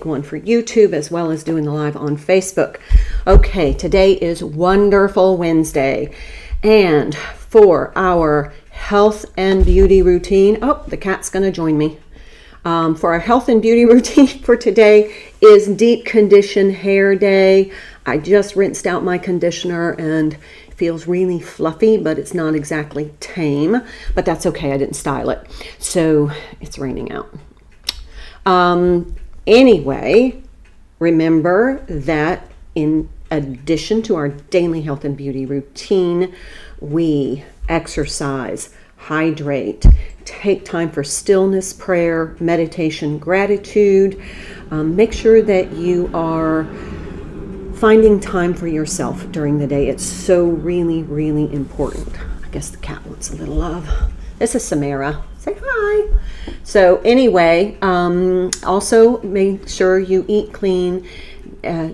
one for YouTube as well as doing the live on Facebook. Okay, today is Wonderful Wednesday. And for our health and beauty routine, oh, the cat's going to join me. For our health and beauty routine for today is Deep Condition Hair Day. I just rinsed out my conditioner and it feels really fluffy, but it's not exactly tame. But that's okay, I didn't style it. So it's raining out. Anyway, remember that in addition to our daily health and beauty routine, we exercise, hydrate, take time for stillness, prayer, meditation, gratitude. Make sure that you are finding time for yourself during the day. It's so really, really important. I guess the cat wants a little love. This is Samara. Say hi. So anyway, also make sure you eat clean.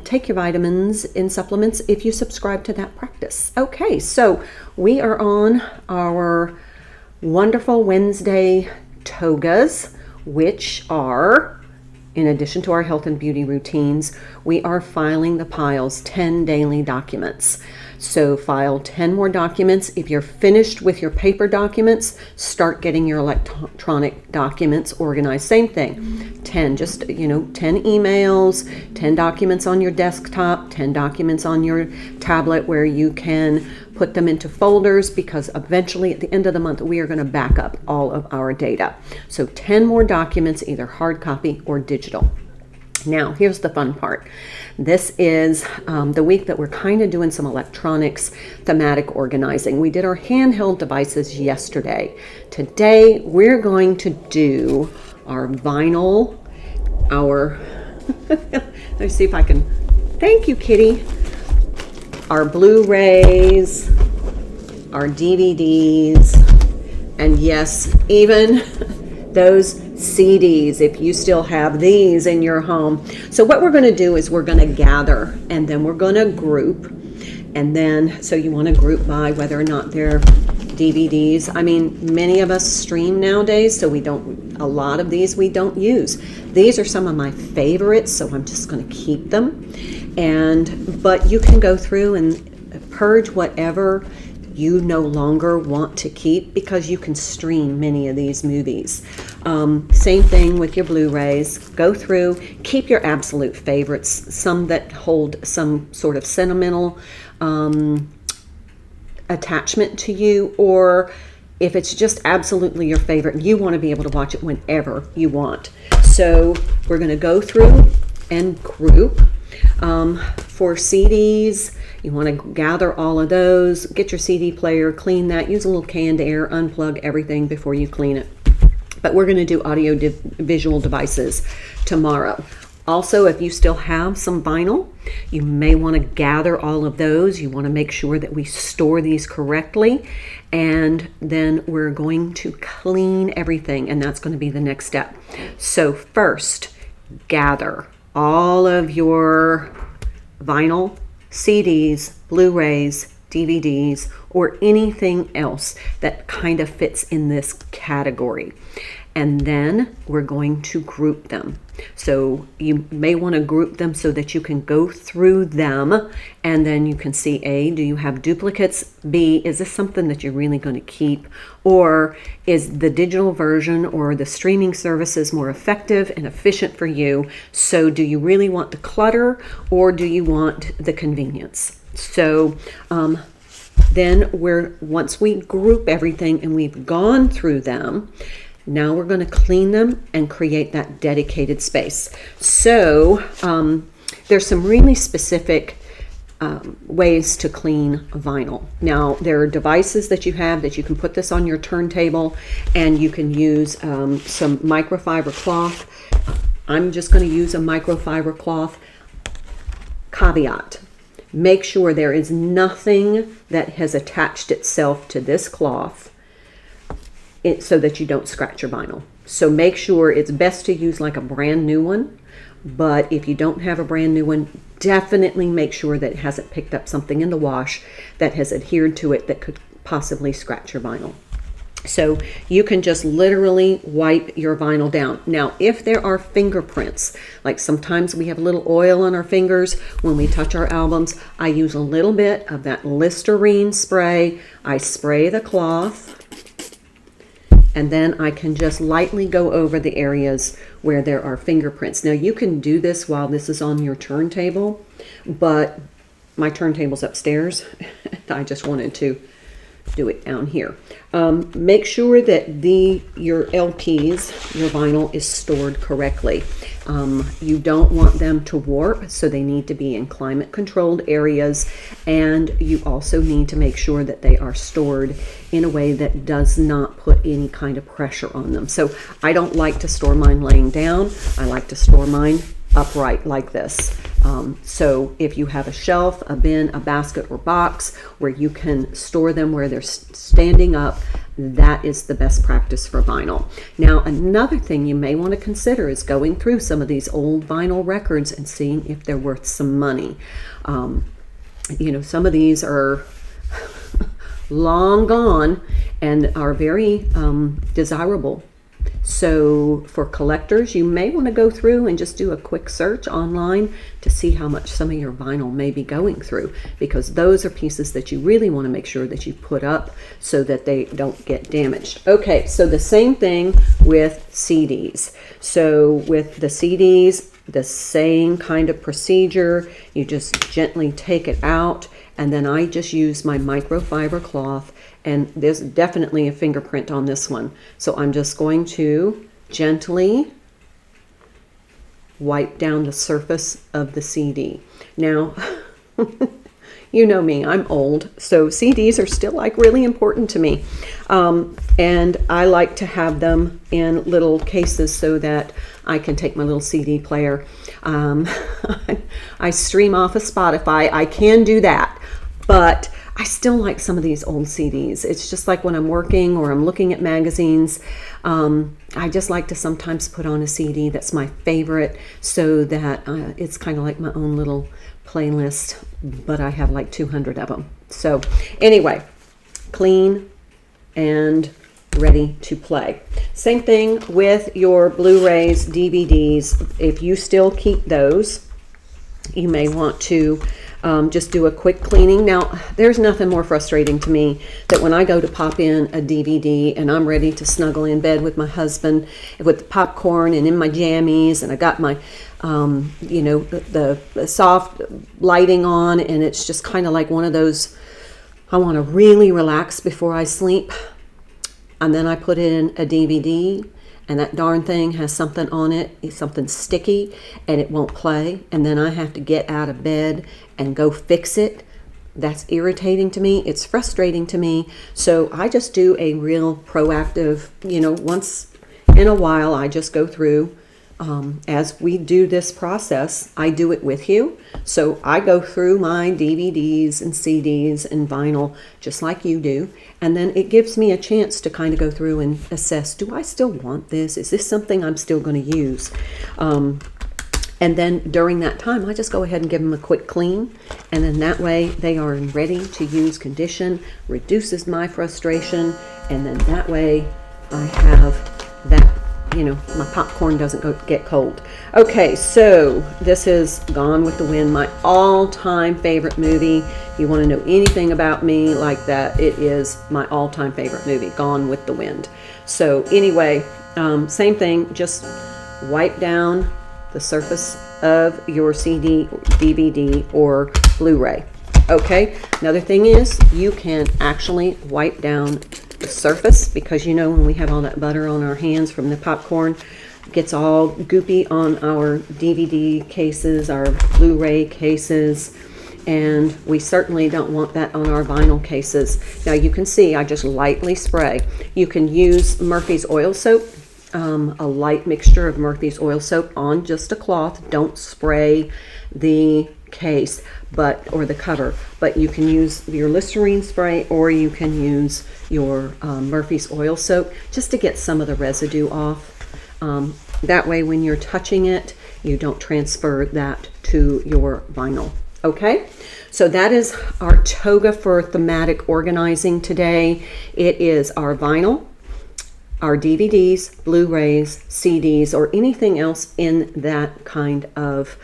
Take your vitamins and supplements if you subscribe to that practice. Okay, so we are on our Wonderful Wednesday togas, which are, in addition to our health and beauty routines, we are filing the piles 10 daily documents. So file 10 more documents. If you're finished with your paper documents, start getting your electronic documents organized. Same thing, 10, just, 10 emails, 10 documents on your desktop, 10 documents on your tablet where you can put them into folders, because eventually at the end of the month, we are going to back up all of our data. So 10 more documents, either hard copy or digital. Now, here's the fun part. This is the week that we're kind of doing some electronics thematic organizing. We did our handheld devices yesterday. Today, we're going to do our vinyl, let me see if I can, thank you, Kitty. Our Blu-rays, our DVDs, and yes, even those CDs, if you still have these in your home. So what we're going to do is we're going to gather, and then we're going to group, and then, so you want to group by whether or not they're DVDs. I mean, many of us stream nowadays, so a lot of these we don't use. These are some of my favorites, so I'm just going to keep them. But you can go through and purge whatever you no longer want to keep, because you can stream many of these movies. Same thing with your Blu-rays. Go through, keep your absolute favorites, some that hold some sort of sentimental attachment to you, or if it's just absolutely your favorite, you want to be able to watch it whenever you want. So we're going to go through and group. For CDs, you want to gather all of those, get your CD player, clean that, use a little canned air, unplug everything before you clean it. But we're going to do audio visual devices tomorrow. Also, if you still have some vinyl, you may want to gather all of those. You want to make sure that we store these correctly, and then we're going to clean everything, and that's going to be the next step. So first, gather all of your vinyl, CDs, Blu-rays, DVDs, or anything else that kind of fits in this category. And then we're going to group them. So you may want to group them so that you can go through them, and then you can see, A, do you have duplicates? B, is this something that you're really going to keep? Or is the digital version or the streaming services more effective and efficient for you? So do you really want the clutter, or do you want the convenience? So then once we group everything and we've gone through them, now we're going to clean them and create that dedicated space. So there's some really specific ways to clean vinyl. Now, there are devices that you have that you can put this on your turntable, and you can use some microfiber cloth. I'm just going to use a microfiber cloth. Caveat: make sure there is nothing that has attached itself to this cloth, so that you don't scratch your vinyl. So make sure, it's best to use like a brand new one, but if you don't have a brand new one, definitely make sure that it hasn't picked up something in the wash that has adhered to it that could possibly scratch your vinyl. So you can just literally wipe your vinyl down. Now, if there are fingerprints, like sometimes we have a little oil on our fingers when we touch our albums, I use a little bit of that Listerine spray. I spray the cloth, and then I can just lightly go over the areas where there are fingerprints. Now, you can do this while this is on your turntable, but my turntable's upstairs. I just wanted to do it down here. Make sure that your LPs, your vinyl, is stored correctly. You don't want them to warp, so they need to be in climate controlled areas, and you also need to make sure that they are stored in a way that does not put any kind of pressure on them. So I don't like to store mine laying down. I like to store mine upright like this. So if you have a shelf, a bin, a basket, or box where you can store them where they're standing up, that is the best practice for vinyl. Now, another thing you may want to consider is going through some of these old vinyl records and seeing if they're worth some money. You know, some of these are long gone and are very desirable. So for collectors, you may want to go through and just do a quick search online to see how much some of your vinyl may be going through, because those are pieces that you really want to make sure that you put up so that they don't get damaged. Okay, so the same thing with CDs. So with the CDs, the same kind of procedure. You just gently take it out, and then I just use my microfiber cloth, and there's definitely a fingerprint on this one. So I'm just going to gently wipe down the surface of the CD. Now, you know me, I'm old, so CDs are still like really important to me. And I like to have them in little cases so that I can take my little CD player. I stream off of Spotify. I can do that, but I still like some of these old CDs. It's just like when I'm working or I'm looking at magazines, I just like to sometimes put on a CD that's my favorite so that it's kind of like my own little playlist, but I have like 200 of them. So anyway, clean and ready to play. Same thing with your Blu-rays, DVDs. If you still keep those, you may want to just do a quick cleaning. Now, there's nothing more frustrating to me that when I go to pop in a DVD and I'm ready to snuggle in bed with my husband with the popcorn and in my jammies, and I got my you know, the soft lighting on, and it's just kind of like one of those, I want to really relax before I sleep, and then I put in a DVD and that darn thing has something on it, something sticky, and it won't play, and then I have to get out of bed and go fix it. That's irritating to me. It's frustrating to me. So I just do a real proactive, you know, once in a while I just go through. As we do this process, I do it with you. So I go through my DVDs and CDs and vinyl just like you do. And then it gives me a chance to kind of go through and assess, do I still want this? Is this something I'm still going to use? And then during that time, I just go ahead and give them a quick clean. And then that way they are in ready to use condition, reduces my frustration. And then that way I have that, you know, my popcorn doesn't get cold. Okay, so this is Gone with the Wind, my all-time favorite movie. If you want to know anything about me like that, it is my all-time favorite movie, Gone with the Wind. So anyway, same thing, just wipe down the surface of your CD, DVD, or Blu-ray. Okay, another thing is you can actually wipe down the surface, because you know when we have all that butter on our hands from the popcorn, it gets all goopy on our DVD cases, our Blu-ray cases, and we certainly don't want that on our vinyl cases. Now you can see I just lightly spray. You can use Murphy's oil soap, a light mixture of Murphy's oil soap on just a cloth. Don't spray the case or the cover, but you can use your Listerine spray, or you can use your Murphy's oil soap just to get some of the residue off. That way when you're touching it, you don't transfer that to your vinyl. Okay, so that is our toga for thematic organizing today. It is our vinyl, our DVDs, Blu-rays, CDs, or anything else in that kind of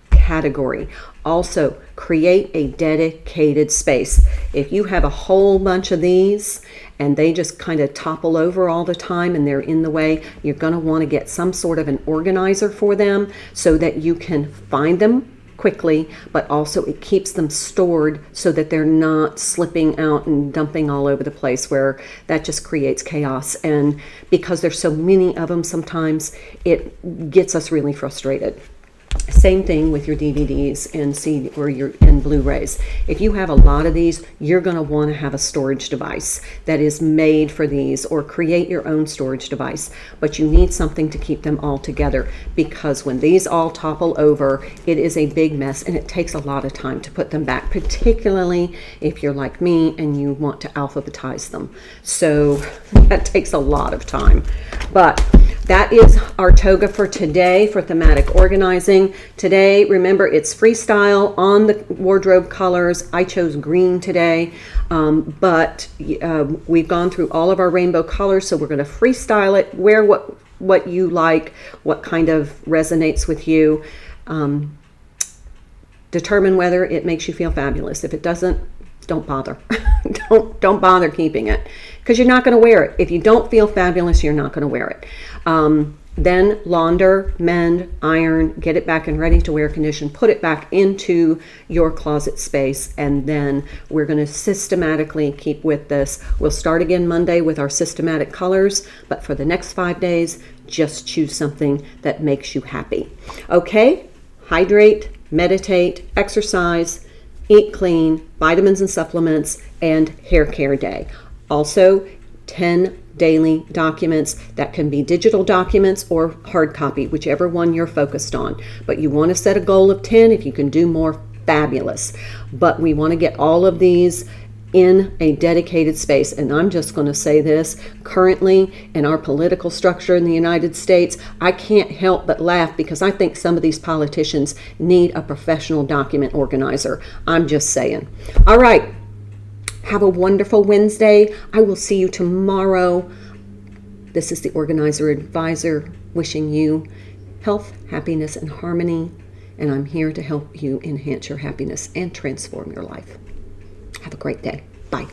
category. Also, create a dedicated space. If you have a whole bunch of these and they just kind of topple over all the time and they're in the way, you're going to want to get some sort of an organizer for them so that you can find them quickly, but also it keeps them stored so that they're not slipping out and dumping all over the place, where that just creates chaos. And because there's so many of them, sometimes it gets us really frustrated. Same thing with your DVDs and CD or your and Blu-rays. If you have a lot of these, you're going to want to have a storage device that is made for these, or create your own storage device. But you need something to keep them all together, because when these all topple over, it is a big mess and it takes a lot of time to put them back, particularly if you're like me and you want to alphabetize them. So that takes a lot of time. But that is our toga for today for thematic organizing. Today, remember, it's freestyle on the wardrobe colors. I chose green today, but we've gone through all of our rainbow colors, so we're going to freestyle it. Wear what you like, what kind of resonates with you. Determine whether it makes you feel fabulous. If it doesn't, don't bother. don't bother keeping it, because you're not going to wear it. If you don't feel fabulous, you're not going to wear it. Then launder, mend, iron, get it back in ready to wear condition, put it back into your closet space, and then we're going to systematically keep with this. We'll start again Monday with our systematic colors, but for the next 5 days, just choose something that makes you happy. Okay? Hydrate, meditate, exercise, eat clean, vitamins and supplements, and hair care day. Also, 10 daily documents that can be digital documents or hard copy, whichever one you're focused on. But you want to set a goal of 10. If you can do more, fabulous. But we want to get all of these in a dedicated space. And I'm just going to say this, currently in our political structure in the United States, I can't help but laugh, because I think some of these politicians need a professional document organizer. I'm just saying. All right. Have a wonderful Wednesday. I will see you tomorrow. This is the Organizer Advisor wishing you health, happiness, and harmony. And I'm here to help you enhance your happiness and transform your life. Have a great day. Bye.